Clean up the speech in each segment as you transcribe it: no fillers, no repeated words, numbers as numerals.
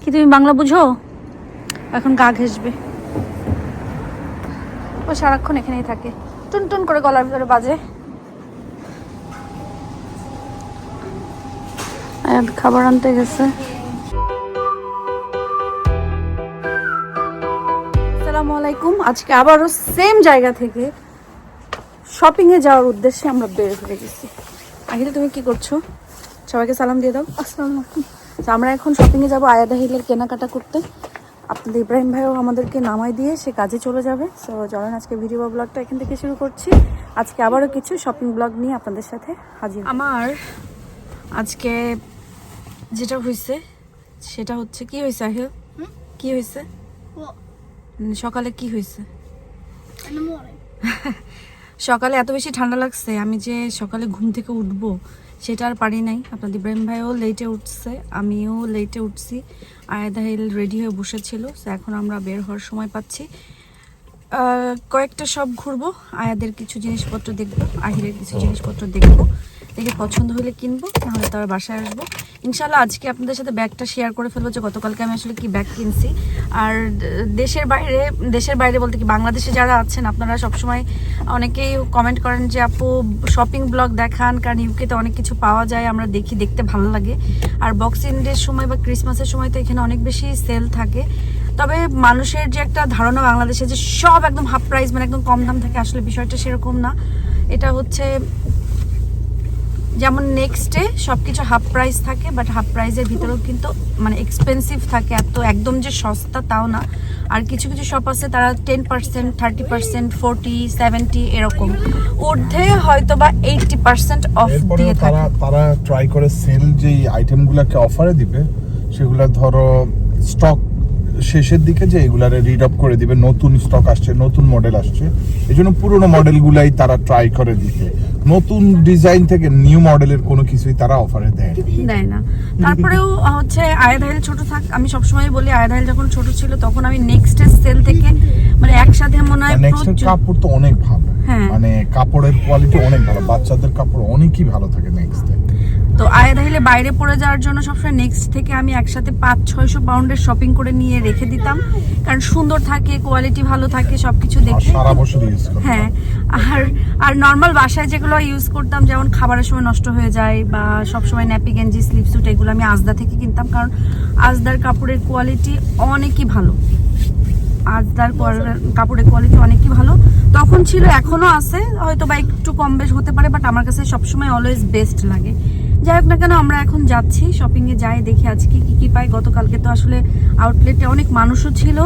কি তুমি বাংলা বুঝো? এখন গা ঘেসবে। ও সারাক্ষণ এখানেই থাকে, টুন টুন করে গলার ভিতরে বাজে। খাবার আনতে গেছে। আসসালামু আলাইকুম। আজকে আবারও সেম জায়গা থেকে শপিং এ যাওয়ার উদ্দেশ্যে আমরা বের হয়ে গেছি। আহিল, তুমি কি করছো? সবাইকে সালাম দিয়ে দাও। আসসালামু আলাইকুম। আমরা এখন শপিং এ যাবো আয়াদা হিলের কেনাকাটা করতে। আপনাদের ইব্রাহিম ভাইও আমাদেরকে নামাই দিয়ে সে কাজে চলে যাবে। সো চলেন আজকে ভিডিও ব্লগটা এখান থেকে শুরু করছি। আজকে আবারও কিছু শপিং ব্লগ নিয়ে আপনাদের সাথে হাজির। আমার আজকে যেটা হয়েছে সেটা হচ্ছে, কি হয়েছে আহিল? কি হয়েছে? সকালে কি হয়েছে? সকালে এত বেশি ঠান্ডা লাগছে, আমি যে সকালে ঘুম থেকে উঠবো সেটা আর পারি নাই। আপনাদের ইব্রাহিম ভাইও লেটে উঠছে, আমিও লেটে উঠছি। আয়াদা হিল রেডি হয়ে বসেছিল। এখন আমরা বের হওয়ার সময় পাচ্ছি। কয়েকটা সব ঘুরবো, আয়াদের কিছু জিনিসপত্র দেখবো, আহিলের কিছু জিনিসপত্র দেখবো, দেখে পছন্দ হলে কিনবো, নাহলে তার বাসায় আসবো ইনশাল্লাহ। আজকে আপনাদের সাথে ব্যাগটা শেয়ার করে ফেলবো যে গতকালকে আমি আসলে কি ব্যাগ কিনছি। আর দেশের বাইরে বলতে কি বাংলাদেশে যারা আছেন আপনারা সবসময় অনেকেই কমেন্ট করেন যে আপু শপিং ব্লগ দেখান, কারণ ইউকেতে অনেক কিছু পাওয়া যায়, আমরা দেখতে ভালো লাগে। আর বক্সিং ডের সময় বা ক্রিসমাসের সময় তো এখানে অনেক বেশি সেল থাকে। তবে মানুষের যে একটা ধারণা বাংলাদেশে যে সব একদম হাফ প্রাইস, মানে একদম কম দাম থাকে, আসলে বিষয়টা সেরকম না। এটা হচ্ছে যেমন নেক্সটে সবকিছু হাফ প্রাইস থাকে, বাট হাফ প্রাইসের ভিতরেও কিন্তু মানে এক্সপেন্সিভ থাকে, এত একদম যে সস্তা তাও না। আর কিছু কিছু শপ আছে তারা 10%, 30%, 40, 70 এরকম, ঊর্ধ্বে হয়তো বা 80% অফ দিয়ে থাকে। তারা ট্রাই করে সেল যেই আইটেমগুলোকে অফারে দিবে সেগুলো ধরো স্টক শেষের দিকে যে এগুলারে রিড আপ করে দিবে, নতুন স্টক আসছে, নতুন মডেল আসছে, এই জন্য পুরোনো মডেলগুলাই তারা ট্রাই করে দিতে। নতুন ডিজাইন থেকে নিউ মডেলের কোনো কিছুই তারা অফারে দেয় না। তারপরেও হচ্ছে আয়াদাইল ছোট থাক, আমি সবসময় বলি আয়াদাইল যখন ছোট ছিল তখন আমি নেক্সট সেল থেকে মানে একসাথে মনে হয় কাপড় তো অনেক ভালো, মানে কাপড়ের কোয়ালিটি অনেক ভালো, বাচ্চাদের কাপড় অনেকই ভালো থাকে নেক্সটে। তো আয়াদা হিলে বাইরে পড়ে যাওয়ার জন্য সবসময় নেক্সট থেকে আমি একসাথে 500-600 পাউন্ডের শপিং করে নিয়ে রেখে দিতাম, কারণ সুন্দর থাকে, কোয়ালিটি ভালো থাকে, সবকিছু দেখে সারা বছর ইউজ করতাম। হ্যাঁ, আর নর্মাল বাসায় যেগুলো ইউজ করতাম, যেমন খাবারের সময় নষ্ট হয়ে যায় বা সবসময় ন্যাপি গেঞ্জি, স্লিপ স্যুট, এগুলো আমি আজদা থেকে কিনতাম, কারণ আজদার কাপড়ের কোয়ালিটি অনেকই ভালো। আজদার কাপড়ের কোয়ালিটি অনেকই ভালো তখন ছিল, এখনো আছে, হয়তো বা একটু কম বেশ হতে পারে, বাট আমার কাছে সবসময় অলওয়েজ বেস্ট লাগে। যাই হোক না কেন, আমরা এখন যাচ্ছি শপিংয়ে, যাই দেখি আজকে কি পাই। গতকালকে তো আসলে আউটলেটে অনেক মানুষও ছিল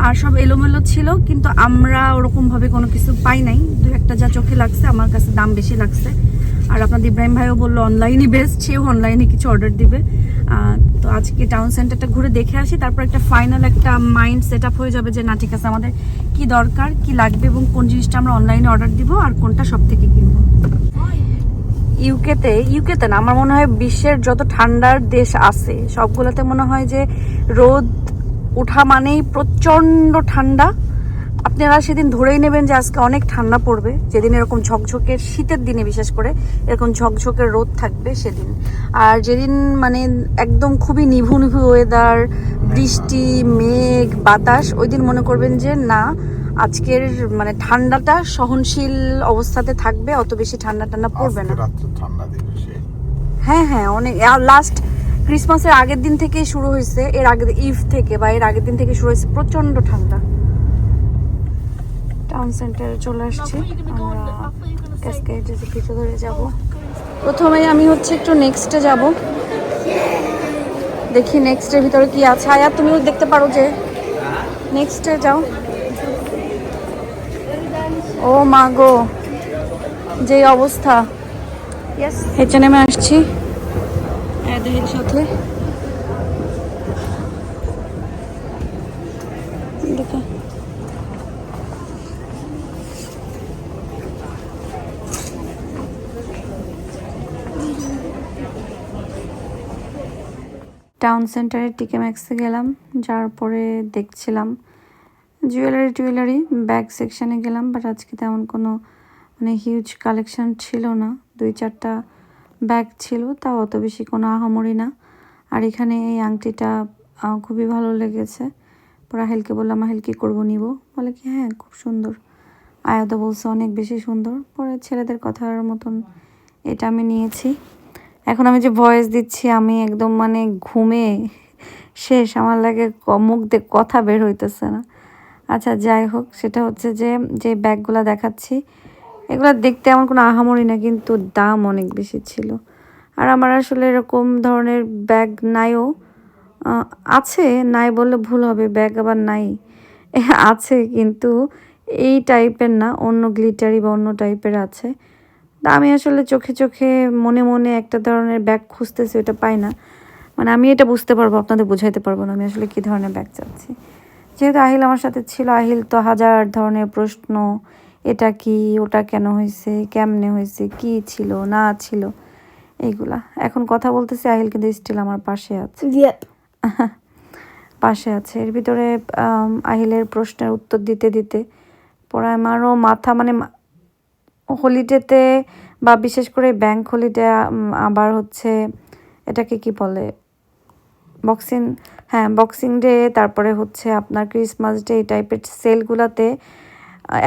আর সব এলোমেলো ছিল, কিন্তু আমরা ওরকম ভাবে কোনো কিছু পাই নাই। দু একটা যা চোখে লাগছে, আমার কাছে দাম বেশি লাগছে। আর আপনাদের ইব্রাহিম ভাইও বললো অনলাইনই বেস্ট, সেও অনলাইনে কিছু অর্ডার দিবে। তো আজকে টাউন সেন্টারটা ঘুরে দেখে আসি, তারপর একটা ফাইনাল একটা মাইন্ড সেট আপ হয়ে যাবে যে না ঠিক আছে আমাদের কি দরকার, কি লাগবে এবং কোন জিনিসটা আমরা অনলাইনে অর্ডার দিব আর কোনটা সব থেকে কিনবো। ইউকেতে না, আমার মনে হয় বিশ্বের যত ঠান্ডার দেশ আছে সবগুলোতে মনে হয় যে রোদ উঠা মানেই প্রচন্ড ঠান্ডা। আপনারা সেদিন ধরেই নেবেন যে আজকে অনেক ঠান্ডা পড়বে, যেদিন এরকম ঝকঝকের শীতের দিনে বিশেষ করে এরকম ঝকঝকের রোদ থাকবে সেদিন। আর যেদিন মানে একদম খুবই নিভু ওয়েদার, বৃষ্টি, মেঘ, বাতাস, ওই দিন মনে করবেন যে না আজকের মানে ঠান্ডাটা সহনশীল অবস্থাতে থাকবে, অত বেশি ঠান্ডা পড়বে না। হ্যাঁ, অনেক। লাস্ট ক্রিসমাসের আগের দিন থেকে শুরু হয়েছে, এর আগের ইভ থেকে বা এর আগের দিন থেকে শুরু হয়েছে প্রচন্ড ঠান্ডা। টাউন সেন্টারে চলে আসছি, আমরা ক্যাসকেডের কিছু ধরে যাব। প্রথমে আমি হচ্ছে একটু নেক্সটে যাব, দেখি নেক্সটের ভিতরে কি আছে। আর তুমিও দেখতে পারো যে নেক্সটে যাও। ও মা গো, যে অবস্থা। H&M আসছি এদের সাথে, দেখে টাউন সেন্টারে টিকে ম্যাক্সে গেলাম, যার পরে দেখছিলাম জুয়েলারি ব্যাগ সেকশানে গেলাম, বাট আজকে তেমন কোনো মানে হিউজ কালেকশন ছিল না, 2-4টা ব্যাগ ছিল, তাও অত বেশি কোনো আহামরি না। আর এখানে এই আংটিটা খুবই ভালো লেগেছে। পরে আহিলকে বললাম, আহিল কি করবো, নিব? বলে কি হ্যাঁ খুব সুন্দর। আয়াতো বলছে অনেক বেশি সুন্দর। পরে ছেলেদের কথার মতন এটা আমি নিয়েছি। এখন আমি যে ভয়েস দিচ্ছি আমি একদম মানে ঘুমে শেষ, আমার লাগে মুখ দিয়ে কথা বের হইতেছে না। আচ্ছা যাই হোক, সেটা হচ্ছে যে যে ব্যাগগুলো দেখাচ্ছি এগুলো দেখতে আমার কোনো আহামরি না, কিন্তু দাম অনেক বেশি ছিল। আর আমার আসলে এরকম ধরনের ব্যাগ নাইও, আছে, নাই বললে ভুল হবে, ব্যাগ আবার নাই আছে, কিন্তু এই টাইপের না, অন্য গ্লিটারি বা অন্য টাইপের আছে। তা আমি আসলে চোখে চোখে মনে মনে একটা ধরনের ব্যাগ খুঁজতেছি, ওটা পাই না। মানে আমি এটা বুঝতে পারবো, আপনাদের বোঝাইতে পারবো না আমি আসলে কী ধরনের ব্যাগ চাচ্ছি। যেহেতু আহিল আমার সাথে ছিল, আহিল তো হাজার ধরনের প্রশ্ন, এটা কি, ওটা কেন হয়েছে, কেমনে হয়েছে, কি ছিল না ছিল, এইগুলা। এখন কথা বলতেছি, আহিল কিন্তু স্টিল আমার পাশে আছে, পাশে আছে। এর ভিতরে আহিলের প্রশ্নের উত্তর দিতে দিতে পরে আমারও মাথা, মানে হলিডেতে বা বিশেষ করে ব্যাংক হলিডে, আবার হচ্ছে এটাকে কি বলে, বক্সিং, হ্যাঁ বক্সিং ডে, তারপরে হচ্ছে আপনার ক্রিসমাস ডে, এই টাইপের সেলগুলোতে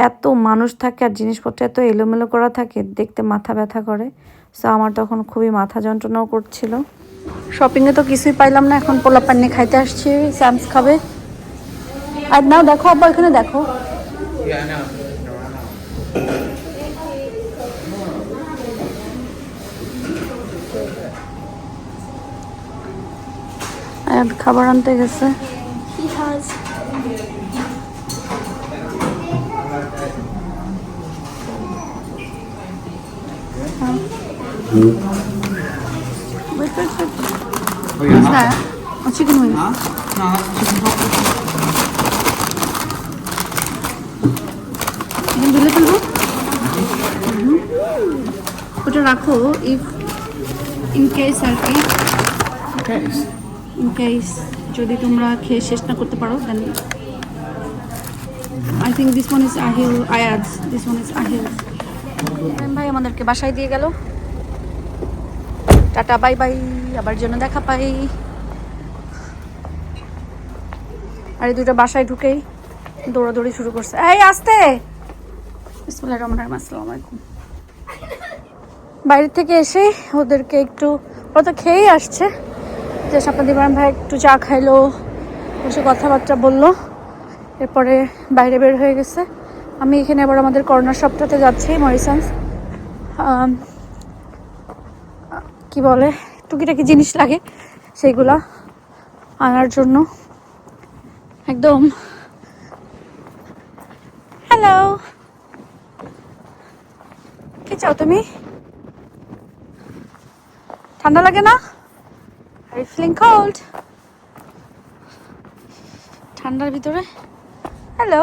এত মানুষ থাকে আর জিনিসপত্র এত এলোমেলো করা থাকে, দেখতে মাথা ব্যথা করে। সো আমার তখন খুবই মাথা যন্ত্রণাও করছিল। শপিংয়ে তো কিছুই পাইলাম না, এখন পোলা পান্নি খাইতে আসছি, স্যামস খাবে। আর নাও দেখো আব্বা, এখানে দেখো। আর খাবার আনতে গেছে। হ্যাঁ চিকেন উইংস। দিলে ফেলবো, ওটা রাখো ইফ ইন কেস আর কি, ইন কেস যদি তোমরা খেয়ে শেষ না করতে পারো, then I think this one is Ahil, Ayaz, this one is Ahil. ভাই আমাদেরকে বাসায় দিয়ে গেল, টাটা বাই বাই, আবার জন্য দেখা পাই। আর এই দুটো বাসায় ঢুকেই দৌড়াদৌড়ি শুরু করছে, এই আসতে। বিসমিল্লাহির রহমানির রহিম, আসসালামু আলাইকুম। বাইরে থেকে এসে ওদেরকে একটু, ওরা তো খেয়েই আসছে, যে আপনাদের ইমরান ভাই একটু চা খাইলো, বসে কথাবার্তা বললো, এরপরে বাইরে বের হয়ে গেছে। আমি এখানে আবার আমাদের কর্নার শপটাতে যাচ্ছি, মরিসন্স, কি বলে টুকিটাকি জিনিস লাগে সেইগুলা আনার জন্য। একদম হ্যালো, কি চাও তুমি? ঠান্ডা লাগে না? Are you feeling cold? ঠান্ডার ভিতরে হ্যালো,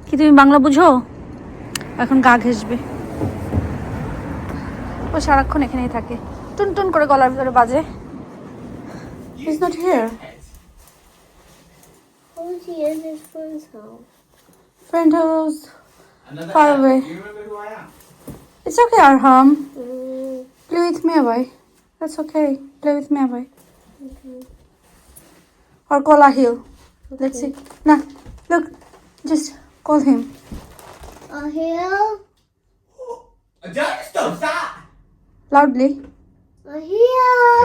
কি তুমি বাংলা বুঝো? এখন গা ঘেসবে, ও সারাক্ষণ এখানেই থাকে, টুন টুন করে গলার ভিতরে বাজে। He's not here. Oh, he is his friend's house. Friend house far away. Do you remember who I am? It's okay, Arham. Mm, Play with me, Abai. That's okay. Play with me, Abai. okay. Or call Ahil. Let's see. Nah, look. Just call him. Ahil? Don't stop that! Loudly. Ahil!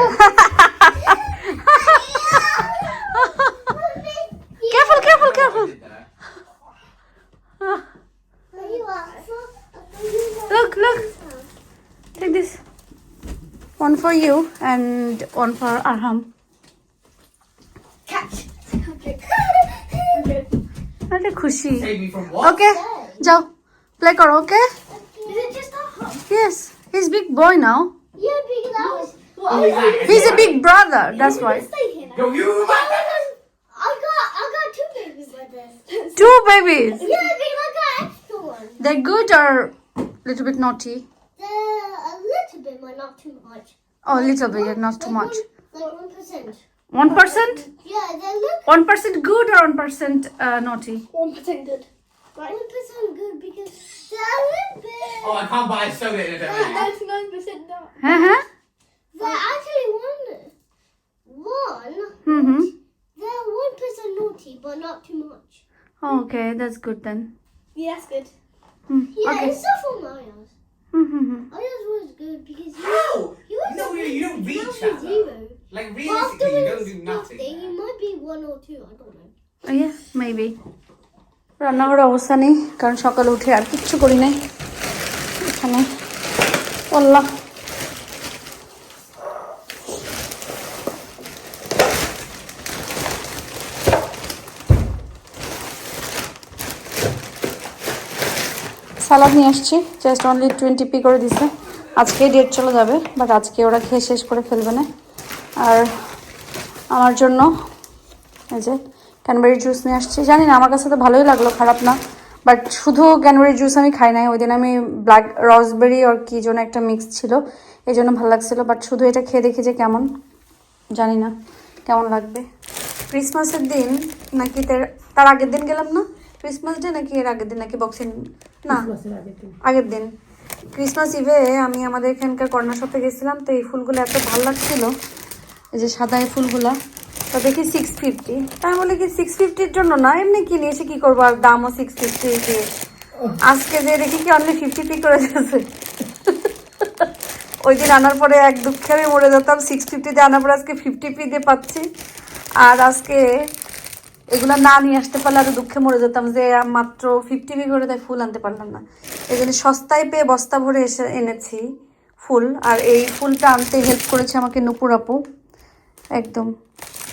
Careful, careful, careful. Look, look. Take this. One for you and one for Arham. Catch! अरे खुशी. Save me from what? Okay, जाओ. Play करो, okay? Is it just a hug? Yes. He's big boy now. Yeah, because that was. Who is that? He's a big brother. That's why. Stay here now. Yo, you I got two babies with this. 2 babies. Yeah, because I got extra ones. They're good or little bit naughty? They're a little bit, but not too much. Oh, little bit, not too much. Like 1%. 1%? Yeah, they look 1% good or 1% naughty? 1% good. Right? 1% good because they're a little bit. Oh, I can't buy a soda in a day. 99% not. Huh? not too much. Okay, that's good then. Yeah, that's good. Hmm, Yeah, okay. it's not from Ayaz. Mm-hmm. Ayaz was good because How? he was No, you don't reach now that, he's though. 0. Like, But realistically, you don't afterwards, do nothing. birthday, he might be 1 or 2. I don't know. Yeah, maybe. রান্নাঘরের অবস্থা নেই কারণ সকালে উঠে আর কিচ্ছু করি নাই এখানে আল্লাহ সালাদ নিয়ে আসছি জাস্ট অনলি 20p করে দিছে আজকে ডেট চলে যাবে বাট আজকে ওরা খেয়ে শেষ করে ফেলবে না আর আমার জন্য এই যে ক্যানবেরি জুস নিয়ে আসছি জানি না আমার কাছে তো ভালোই লাগলো খারাপ না বাট শুধু ক্যানবেরি জুস আমি খাই নাই ওই দিন আমি ব্ল্যাক রসবেরি আর কি যেন একটা মিক্স ছিল এই জন্য ভালো লাগছিলো বাট শুধু এটা খেয়ে দেখি যে কেমন জানি না কেমন লাগবে ক্রিসমাসের দিন নাকি তার আগের দিন গেলাম না ক্রিসমাস ডে নাকি এর আগের দিন নাকি বক্সিং না আগের দিন ক্রিসমাস ইভে আমি আমাদের এখানকার কর্নার শপে গেছিলাম তো এই ফুলগুলো এত ভালো লাগছিল এই যে সাদা এই ফুলগুলা তো দেখি 650 তাই বলে কি 650-র জন্য না এমনি কিনে এসে কি করবো আর দামও 650 আজকে যে দেখি কি অনলি 50p করে দিয়েছে ওই দিন আনার পরে এক দুঃখে আমি মরে যেতাম 650-তে আনার পরে আজকে 50p দিয়ে পাচ্ছি আর আজকে এগুলো না নিয়ে আসতে পারলে আরো দুঃখে মরে যেতাম যে মাত্র 50p করে তাই ফুল আনতে পারলাম না এই জন্য সস্তায় পেয়ে বস্তা ভরে এসে এনেছি ফুল আর এই ফুলটা আনতে হেল্প করেছে আমাকে নুপুর আপু একদম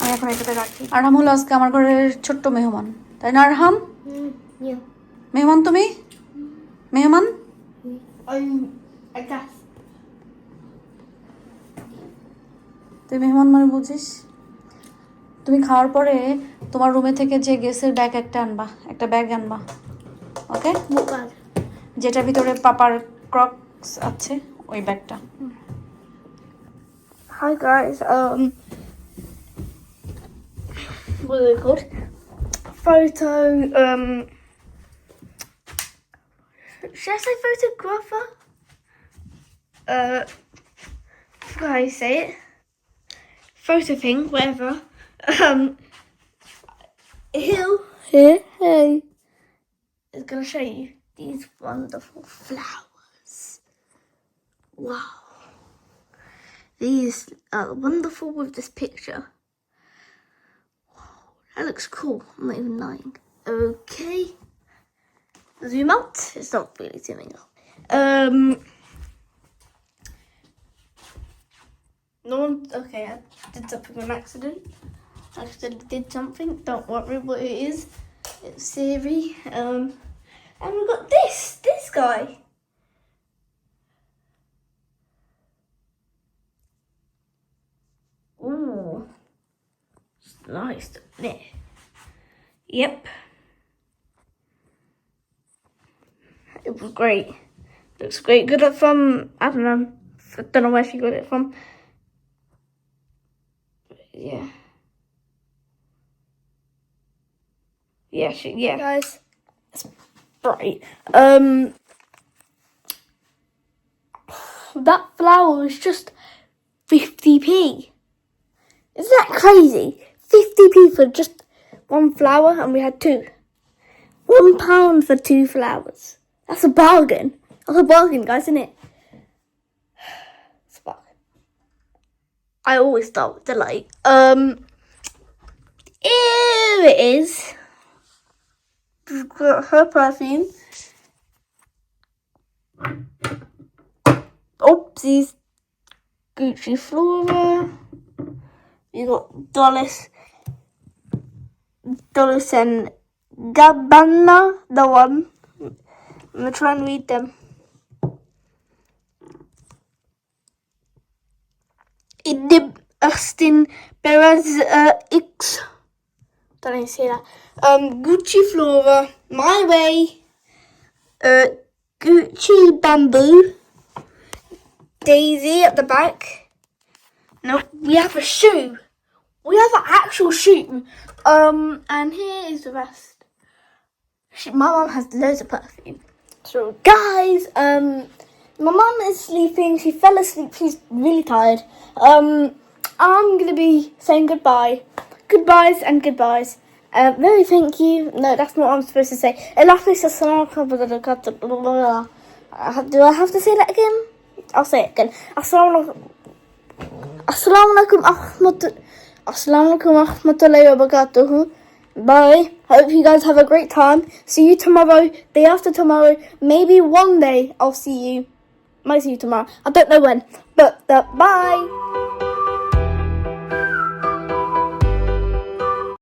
আমি এখন এটাতে রাখি আরহাম হলো আজকে আমার ঘরের ছোট্ট মেহমান তাই না আরহাম Yeah. মেহমান তুমি মেহমান I guess. তুই মেহমান মানে বুঝিস তুমি খাওয়ার পরে তোমার রুমে থেকে যে গ্যাসের ব্যাগ একটা আনবা একটা ব্যাগ আনবা ওকে What bag? যেটার ভিতরে পাপার ক্রক্স আছে ওই ব্যাগটা Hi guys. What are they called? Photo. Should I say photographer? I forgot how you say it. Photo thing, whatever. Hey, is gonna show you these wonderful flowers. Wow. These are wonderful with this picture. Wow, that looks cool. I'm not even lying. Okay. Zoom out. It's not really zooming out. No one. Okay, I did something on accident. I accidentally did something. Don't worry what it is. It's Siri. And we've got this guy. Ooh, it's nice, isn't it? Yep. It was great. Looks great. Good at from, I don't know where she got it from. Yeah. Yeah. Guys, it's bright. That flower was just 50p. Isn't that crazy? 50p for just one flower, and we had 2. £1 for 2 flowers. That's a bargain. That's a bargain, guys, isn't it? It's a bargain. I always start with the light. Here it is. We've got her perfume. Oopsies. Gucci Flora. We got Dolce and Gabbana, the one. I'm gonna try and read them. Idib Austin Perez X. Don't even say that. Gucci Flora, My Way, Gucci Bamboo, Daisy at the back. No, we have a shoe. We have an actual shoe. And here is the rest. My mum has loads of perfume. So guys, my mum is sleeping. She fell asleep. She's really tired. I'm gonna be saying goodbye. Goodbyes and goodbyes. No, thank you. No, that's not what I'm supposed to say. Do I have to say that again? I'll say it again. Assalamu alaikum rahmatullahi wa barakatuhu. Bye. Hope you guys have a great time. See you tomorrow, day after tomorrow. Maybe one day I'll see you. Might see you tomorrow. I don't know when. But bye.